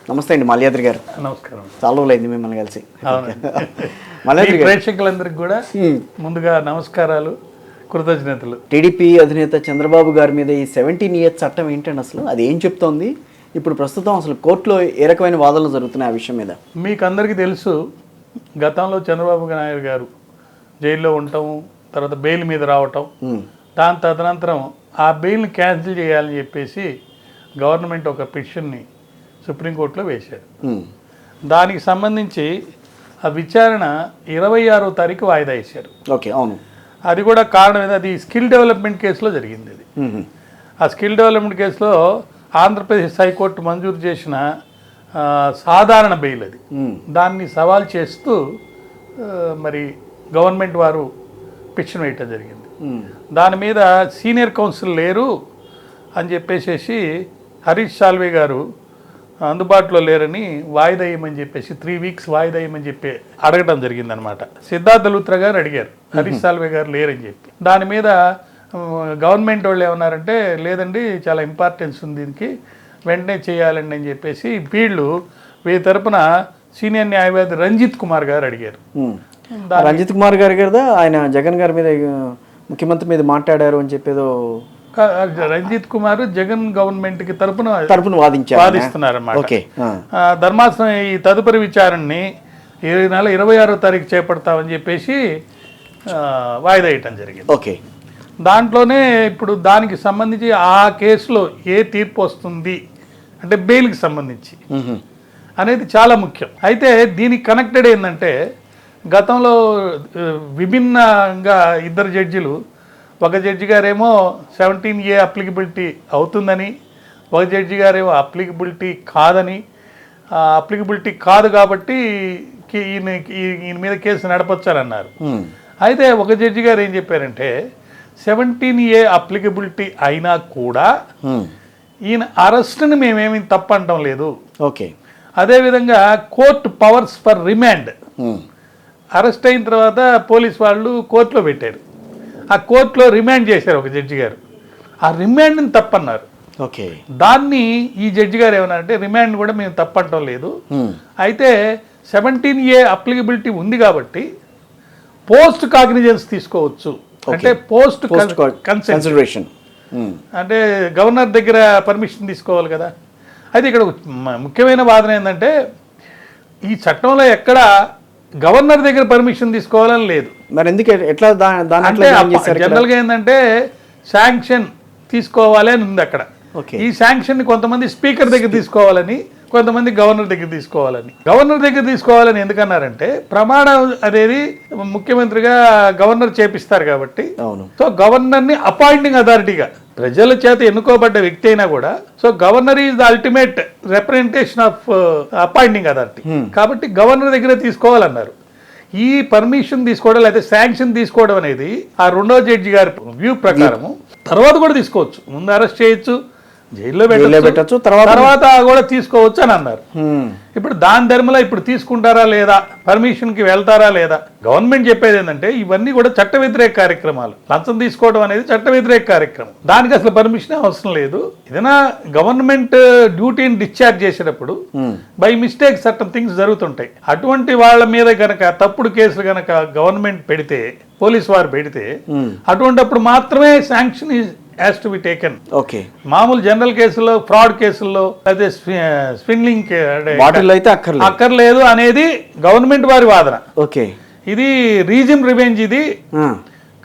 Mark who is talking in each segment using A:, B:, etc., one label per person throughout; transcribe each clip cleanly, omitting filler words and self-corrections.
A: నమస్తే అండి మాల్యాద్రి గారు.
B: నమస్కారం.
A: చాలా రోజులైంది మిమ్మల్ని కలిసి.
B: మాల్యాద్రి ప్రేక్షకులందరికీ కూడా ముందుగా నమస్కారాలు, కృతజ్ఞతలు.
A: టీడీపీ అధినేత చంద్రబాబు గారి మీద ఈ 17 చట్టం ఏంటండి అసలు, అది ఏం చెప్తోంది? ఇప్పుడు ప్రస్తుతం అసలు కోర్టులో ఏ రకమైన వాదనలు జరుగుతున్నాయి ఆ విషయం మీద?
B: మీకు అందరికీ తెలుసు, గతంలో చంద్రబాబు నాయుడు గారు జైల్లో ఉండటం, తర్వాత బెయిల్ మీద రావటం, దాని తదనంతరం ఆ బెయిల్ని క్యాన్సిల్ చేయాలని చెప్పేసి గవర్నమెంట్ ఒక పిటిషన్ని సుప్రీంకోర్టులో వేశారు. దానికి సంబంధించి ఆ విచారణ 26వ తారీఖు వాయిదా వేశారు.
A: ఓకే, అవును.
B: అది కూడా కారణం ఏదో, అది స్కిల్ డెవలప్మెంట్ కేసులో జరిగింది. అది ఆ స్కిల్ డెవలప్మెంట్ కేసులో ఆంధ్రప్రదేశ్ హైకోర్టు మంజూరు చేసిన సాధారణ బెయిల్ అది. దాన్ని సవాల్ చేస్తూ మరి గవర్నమెంట్ వారు పిటిషన్ వేయటం జరిగింది. దాని మీద సీనియర్ కౌన్సిల్ లేరు అని చెప్పేసి హరీష్ సాల్వే గారు అందుబాటులో లేరని వాయిదా వేయమని చెప్పేసి 3 వీక్స్ వాయిదా వేయమని చెప్పి అడగడం జరిగిందనమాట. సిద్ధార్థ లూత్రా గారు అడిగారు, హరీష్ సాల్వే గారు లేరని చెప్పి. దాని మీద గవర్నమెంట్ వాళ్ళు ఏమన్నారంటే, లేదండి చాలా ఇంపార్టెన్స్ ఉంది దీనికి, వెంటనే చేయాలండి అని చెప్పేసి వీళ్ళ తరపున సీనియర్ న్యాయవాది రంజిత్ కుమార్ గారు అడిగారు.
A: రంజిత్ కుమార్ గారు కదా ఆయన జగన్ గారి మీద, ముఖ్యమంత్రి మీద మాట్లాడారు అని చెప్పేదో.
B: రంజిత్ కుమార్ జగన్ గవర్నమెంట్ కి తరపున వాదిస్తున్నారన్నమాట. ధర్మాసనం ఈ తదుపరి విచారణని ఈ నెల 26వ తారీఖు చేపడతామని చెప్పేసి వాయిదా వేయటం జరిగింది.
A: ఓకే,
B: దాంట్లోనే ఇప్పుడు దానికి సంబంధించి ఆ కేసులో ఏ తీర్పు వస్తుంది అంటే బెయిల్కి సంబంధించి అనేది చాలా ముఖ్యం. అయితే దీనికి కనెక్టెడ్ ఏంటంటే, గతంలో విభిన్నంగా 2 జడ్జిలు, ఒక జడ్జి గారేమో 17A అప్లికబిలిటీ అవుతుందని, ఒక జడ్జి గారేమో అప్లికబిలిటీ కాదని, అప్లికబిలిటీ కాదు కాబట్టి ఈయన మీద కేసు నడపొచ్చని అన్నారు. అయితే ఒక జడ్జి గారు ఏం చెప్పారంటే, 17A అప్లికబిలిటీ అయినా కూడా ఈయన అరెస్ట్ని మేమేమి తప్పంటం లేదు.
A: ఓకే,
B: అదేవిధంగా court powers for remand, arrest అయిన తర్వాత పోలీస్ వాళ్ళు కోర్టులో పెట్టారు, ఆ కోర్టులో రిమాండ్ చేశారు ఒక జడ్జి గారు, ఆ రిమాండ్ని తప్పన్నారు.
A: ఓకే,
B: దాన్ని ఈ జడ్జి గారు ఏమన్నారంటే, రిమాండ్ కూడా మేము తప్పంటం లేదు, అయితే 17A అప్లికబిలిటీ ఉంది కాబట్టి పోస్ట్ కాగ్నిజెన్స్ తీసుకోవచ్చు, అంటే పోస్ట్ కన్సిడరేషన్, అంటే గవర్నర్ దగ్గర పర్మిషన్ తీసుకోవాలి కదా. అయితే ఇక్కడ ముఖ్యమైన వాదన ఏంటంటే, ఈ చట్టంలో ఎక్కడ గవర్నర్ దగ్గర పర్మిషన్ తీసుకోవాలని లేదు.
A: మరి ఎందుకు, ఎట్లా?
B: అంటే జనరల్గా ఏంటంటే శాంక్షన్ తీసుకోవాలి అని ఉంది అక్కడ. ఈ శాంక్షన్ కొంతమంది స్పీకర్ దగ్గర తీసుకోవాలని, కొంతమంది గవర్నర్ దగ్గర తీసుకోవాలని. గవర్నర్ దగ్గర తీసుకోవాలని ఎందుకన్నారంటే, ప్రమాణం అనేది ముఖ్యమంత్రిగా గవర్నర్ చేపిస్తారు కాబట్టి. సో గవర్నర్ని అపాయింటింగ్ అథారిటీగా, ప్రజల చేత ఎన్నుకోబడ్డ వ్యక్తి అయినా కూడా, so governor is the ultimate representation of appointing authority కాబట్టి గవర్నర్ దగ్గర తీసుకోవాలన్నారు. ఈ పర్మిషన్ తీసుకోవడం లేదా శాంక్షన్ తీసుకోవడం అనేది ఆ 2వ జడ్జి గారి వ్యూ ప్రకారము తర్వాత కూడా తీసుకోవచ్చు, ముందు అరెస్ట్ చేయొచ్చు, జైల్లో పెట్టచ్చు, తర్వాత కూడా తీసుకోవచ్చు అని అన్నారు. ఇప్పుడు దాని ధర్మలో ఇప్పుడు తీసుకుంటారా లేదా, పర్మిషన్కి వెళ్తారా లేదా? గవర్నమెంట్ చెప్పేది ఏంటంటే, ఇవన్నీ కూడా చట్ట వ్యతిరేక కార్యక్రమాలు, లంచం తీసుకోవడం అనేది చట్ట వ్యతిరేక కార్యక్రమం, దానికి అసలు పర్మిషన్ అవసరం లేదు. ఏదైనా గవర్నమెంట్ డ్యూటీని డిశ్చార్జ్ చేసేటప్పుడు బై మిస్టేక్ సర్టన్ థింగ్స్ జరుగుతుంటాయి. అటువంటి వాళ్ళ మీద గనక తప్పుడు కేసులు గనక గవర్నమెంట్ పెడితే, పోలీసు వారు పెడితే, అటువంటిప్పుడు మాత్రమే sanction has to be taken.
A: Okay,
B: మామూలు జనరల్ కేసుల్లో, ఫ్రాడ్ కేసుల్లో, అయితే స్విండ్లింగ్
A: అయితే
B: అక్కర్లేదు అనేది గవర్నమెంట్ వారి వాదన.
A: ఓకే,
B: ఇది రీజన్ రివెంజ్ ఇది.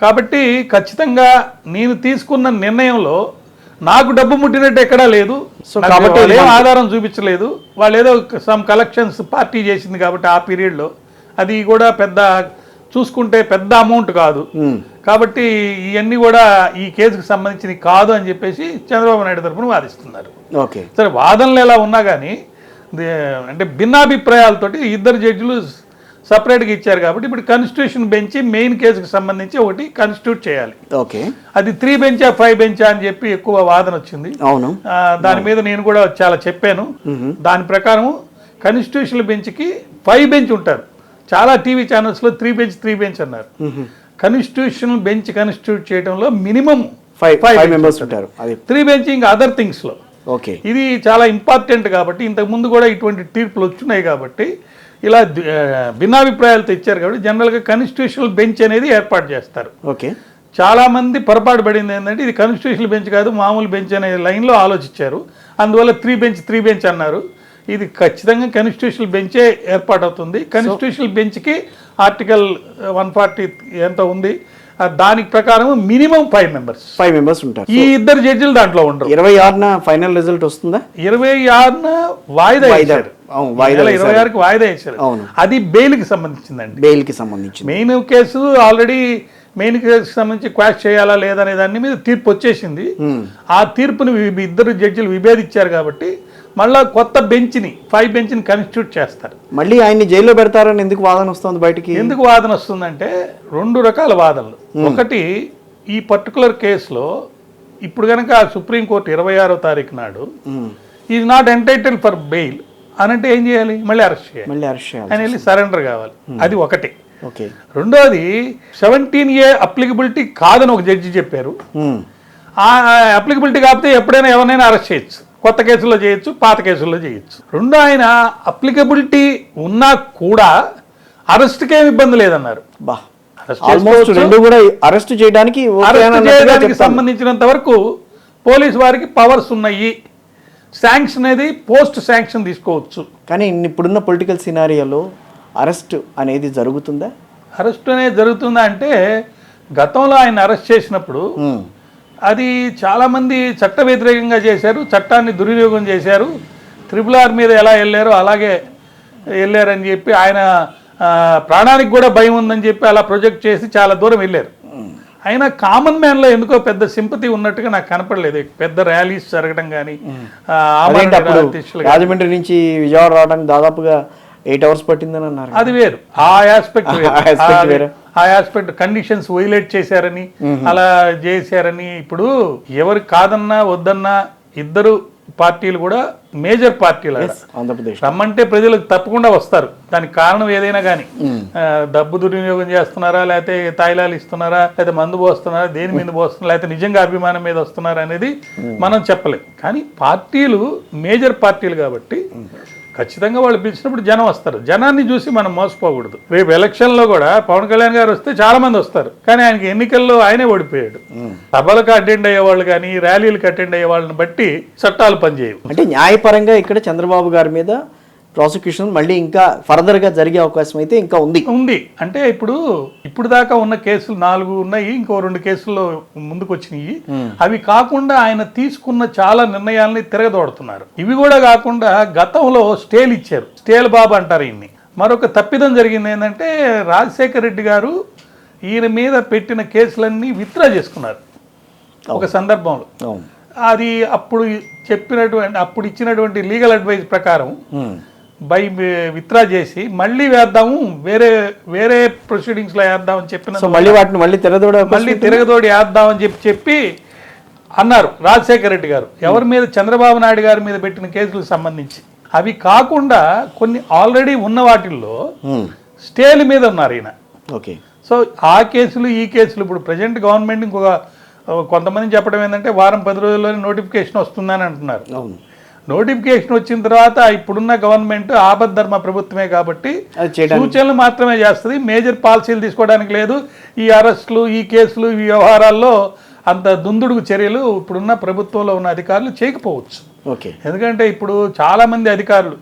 B: కాబట్టి ఖచ్చితంగా నేను తీసుకున్న నిర్ణయంలో నాకు డబ్బు ముట్టినట్టు ఎక్కడా లేదు, కాబట్టి ఆధారం చూపించలేదు. వాళ్ళు ఏదో సమ్ కలెక్షన్స్ పార్టీ చేసింది కాబట్టి ఆ పీరియడ్లో, అది కూడా పెద్ద చూసుకుంటే పెద్ద అమౌంట్ కాదు కాబట్టి ఇవన్నీ కూడా ఈ కేసుకు సంబంధించినవి కాదు అని చెప్పేసి చంద్రబాబు నాయుడు తరఫున వాదిస్తున్నారు.
A: ఓకే,
B: సరే, వాదనలు ఎలా ఉన్నా కానీ అంటే భిన్నాభిప్రాయాలతోటి 2 జడ్జిలు సపరేట్గా ఇచ్చారు కాబట్టి ఇప్పుడు కాన్స్టిట్యూషన్ బెంచ్ మెయిన్ కేసుకు సంబంధించి ఒకటి కాన్స్టిట్యూట్ చేయాలి.
A: ఓకే,
B: అది 3 బెంచా 5 బెంచా అని చెప్పి ఎక్కువ వాదన వచ్చింది.
A: అవును,
B: దాని మీద నేను కూడా చాలా చెప్పాను. దాని ప్రకారం కాన్స్టిట్యూషన్ బెంచ్కి 5 బెంచ్ ఉంటారు. చాలా టీవీ ఛానల్స్లో 3 బెంచ్ అన్నారు. కాన్స్టిట్యూషనల్ బెంచ్ కాన్స్టిట్యూట్ చేయడంలో మినిమం 5 మెంబర్స్ ఉంటారు. 3 బెంచ్ ఇంకా అదర్ థింగ్స్లో
A: ఓకే.
B: ఇది చాలా ఇంపార్టెంట్ కాబట్టి ఇంతకుముందు కూడా ఇటువంటి తీర్పులు వచ్చినాయి కాబట్టి ఇలా భిన్నాభిప్రాయాలు తెచ్చారు కాబట్టి జనరల్గా కాన్స్టిట్యూషనల్ బెంచ్ అనేది ఏర్పాటు చేస్తారు.
A: ఓకే.
B: చాలామంది పొరపాటు పడింది ఏంటంటే ఇది కాన్స్టిట్యూషనల్ బెంచ్ కాదు మామూలు బెంచ్ అనే లైన్లో ఆలోచించారు. అందువల్ల త్రీ బెంచ్ అన్నారు. ఇది ఖచ్చితంగా కాన్స్టిట్యూషనల్ బెంచే ఏర్పాటు అవుతుంది. కాన్స్టిట్యూషనల్ బెంచ్కి ఆర్టికల్ 140 ఎంత ఉంది దానికి ప్రకారం మినిమం 5 మెంబర్స్
A: ఉంటారు.
B: ఈ ఇద్దరు జడ్జిలు దాంట్లో ఉండరు.
A: 26న ఫైనల్ రిజల్ట్ వస్తుందా?
B: 26న వాయిదా వేశారు. 26కి వాయిదా వేశారు.
A: అవును.
B: అది బెయిల్కి సంబంధించిందండి.
A: బెయిల్కి సంబంధించి
B: మెయిన్ కేసు ఆల్రెడీ మెయిన్ కేసుకి సంబంధించి క్వాష్ చేయాలా లేదనే దాని మీద తీర్పు వచ్చేసింది. ఆ తీర్పుని ఇద్దరు జడ్జిలు విభేదించారు కాబట్టి మళ్ళా కొత్త బెంచ్ని 5 బెంచ్ని కాన్స్టిట్యూట్ చేస్తారు.
A: మళ్ళీ ఆయన్ని జైల్లో పెడతారని ఎందుకు వాదన వస్తుంది బయటికి?
B: ఎందుకు వాదన వస్తుందంటే 2 రకాల వాదనలు. ఒకటి, ఈ పర్టికులర్ కేసులో ఇప్పుడు కనుక సుప్రీంకోర్టు 26వ తారీఖు నాడు is not entitle for bail అనంటే ఏం చేయాలి? మళ్ళీ అరెస్ట్ చేయాలి. ఆయన వెళ్ళి సరెండర్ కావాలి. అది ఒకటి. రెండోది 17A అప్లికబిలిటీ కాదని ఒక జడ్జి చెప్పారు. ఆ అప్లికబిలిటీ కాకపోతే ఎప్పుడైనా ఎవరినైనా అరెస్ట్ చేయొచ్చు. కొత్త కేసుల్లో చేయొచ్చు, పాత కేసుల్లో చేయొచ్చు. రెండు, ఆయన అప్లికబిలిటీ ఉన్నా కూడా అరెస్ట్కి ఏమి ఇబ్బంది లేదన్నారు.
A: అరెస్ట్ చేయడానికి
B: సంబంధించినంత వరకు పోలీసు వారికి పవర్స్ ఉన్నాయి. శాంక్షన్ అనేది పోస్ట్ శాంక్షన్ తీసుకోవచ్చు.
A: కానీ ఇప్పుడున్న పొలిటికల్ సినారియోలో అరెస్ట్ అనేది జరుగుతుందా?
B: అరెస్ట్ అనేది జరుగుతుందా అంటే గతంలో ఆయన అరెస్ట్ చేసినప్పుడు అది చాలామంది చట్ట వ్యతిరేకంగా చేశారు, చట్టాన్ని దుర్వినియోగం చేశారు. RRR మీద ఎలా వెళ్ళారో అలాగే వెళ్ళారని చెప్పి ఆయన ప్రాణానికి కూడా భయం ఉందని చెప్పి అలా ప్రొజెక్ట్ చేసి చాలా దూరం వెళ్ళారు. అయినా కామన్ మ్యాన్లో ఎందుకో పెద్ద సింపతి ఉన్నట్టుగా నాకు కనపడలేదు. పెద్ద ర్యాలీస్ జరగడం కానీ
A: రాజమండ్రి నుంచి విజయవాడ రావడానికి దాదాపుగా 8 hours పట్టిందని అన్నారు.
B: అది వేరు, ఆ ఆస్పెక్ట్ కండిషన్స్ వైలేట్ చేశారని అలా చేశారని. ఇప్పుడు ఎవరు కాదన్నా వద్దన్నా ఇద్దరు పార్టీలు కూడా మేజర్ పార్టీలు
A: ఆంధ్రప్రదేశ్
B: రమ్మంటే ప్రజలకు తప్పకుండా వస్తారు. దానికి కారణం ఏదైనా కానీ డబ్బు దుర్వినియోగం చేస్తున్నారా, లేకపోతే తాయిలాలు ఇస్తున్నారా, లేకపోతే మందు పోస్తున్నారా, దేని మీద పోస్తున్నారా, లేకపోతే నిజంగా అభిమానం మీద వస్తున్నారా అనేది మనం చెప్పలేం. కానీ పార్టీలు మేజర్ పార్టీలు కాబట్టి ఖచ్చితంగా వాళ్ళు పిలిచినప్పుడు జనం వస్తారు. జనాన్ని చూసి మనం మోసపోకూడదు. రేపు ఎలక్షన్లో కూడా పవన్ కళ్యాణ్ గారు వస్తే చాలా మంది వస్తారు, కానీ ఆయనకి ఎన్నికల్లో ఆయనే ఓడిపోయాడు. సభలకు అటెండ్ అయ్యే వాళ్ళు కానీ ర్యాలీలకు అటెండ్ అయ్యే వాళ్ళని బట్టి చట్టాలు పనిచేయవు.
A: అంటే న్యాయపరంగా ఇక్కడ చంద్రబాబు గారి మీద ప్రాసిక్యూషన్ మళ్ళీ ఇంకా ఫర్దర్ గా జరిగే అవకాశం అయితే ఇంకా ఉంది.
B: అంటే ఇప్పుడు దాకా ఉన్న కేసులు 4 ఉన్నాయి, ఇంకో 2 కేసుల్లో ముందుకు వచ్చినాయి. అవి కాకుండా ఆయన తీసుకున్న చాలా నిర్ణయాలని తిరగదోడుతున్నారు. ఇవి కూడా కాకుండా గతంలో స్టేలు ఇచ్చారు. స్టేల్ బాబు అంటారు ఈయన్ని. మరొక తప్పిదం జరిగింది ఏంటంటే రాజశేఖర రెడ్డి గారు ఈయన మీద పెట్టిన కేసులన్నీ విత్డ్రా చేసుకున్నారు ఒక సందర్భంలో. అది అప్పుడు ఇచ్చినటువంటి లీగల్ అడ్వైస్ ప్రకారం విత్డ్రా చేసి మళ్ళీ వేద్దాము, వేరే ప్రొసీడింగ్స్ లో వేద్దాం అని చెప్పిన
A: మళ్ళీ
B: తిరగదోడి వేద్దామని చెప్పి అన్నారు రాజశేఖర రెడ్డి గారు. ఎవరి మీద? చంద్రబాబు నాయుడు గారి మీద పెట్టిన కేసులకు సంబంధించి. అవి కాకుండా కొన్ని ఆల్రెడీ ఉన్న వాటిల్లో స్టేల మీద ఉన్నారు ఈయన. సో ఆ కేసులు ఈ కేసులు ఇప్పుడు ప్రజెంట్ గవర్నమెంట్ ఇంకొక కొంతమంది చెప్పడం ఏంటంటే వారం 10 రోజుల్లోనే నోటిఫికేషన్ వస్తుందని అంటున్నారు. నోటిఫికేషన్ వచ్చిన తర్వాత ఇప్పుడున్న గవర్నమెంట్ ఆపద్ధర్మ ప్రభుత్వమే కాబట్టి సూచనలు మాత్రమే చేస్తుంది. మేజర్ పాలసీలు తీసుకోవడానికి లేదు. ఈ అరెస్టులు, ఈ కేసులు, ఈ వ్యవహారాల్లో అంత దుందుడుగు చర్యలు ఇప్పుడున్న ప్రభుత్వంలో ఉన్న అధికారులు చేయకపోవచ్చు. ఎందుకంటే ఇప్పుడు చాలా మంది అధికారులు,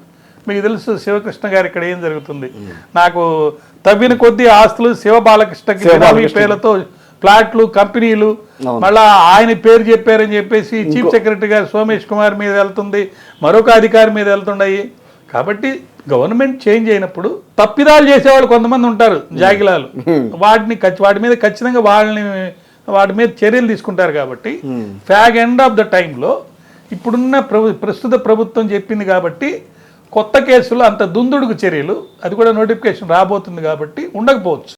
B: మీకు తెలుసు శివకృష్ణ గారు ఇక్కడ ఏం జరుగుతుంది, నాకు తవ్విన కొద్దీ ఆస్తులు శివబాలకృష్ణకి పేర్లతో ఫ్లాట్లు, కంపెనీలు, మళ్ళా ఆయన పేరు చెప్పారని చెప్పేసి చీఫ్ సెక్రటరీ గారు సోమేష్ కుమార్ మీద వెళ్తుంది, మరొక అధికారి మీద వెళ్తున్నాయి. కాబట్టి గవర్నమెంట్ చేంజ్ అయినప్పుడు తప్పిదాలు చేసేవాళ్ళు కొంతమంది ఉంటారు, జాగిలాలు. వాటి మీద ఖచ్చితంగా వాటి మీద చర్యలు తీసుకుంటారు. కాబట్టి ఫ్యాగ్ ఎండ్ ఆఫ్ ద టైంలో ఇప్పుడున్న ప్రస్తుత ప్రభుత్వం చెప్పింది కాబట్టి కొత్త కేసులు అంత దుందుడుగు చర్యలు, అది కూడా నోటిఫికేషన్ రాబోతుంది కాబట్టి ఉండకపోవచ్చు.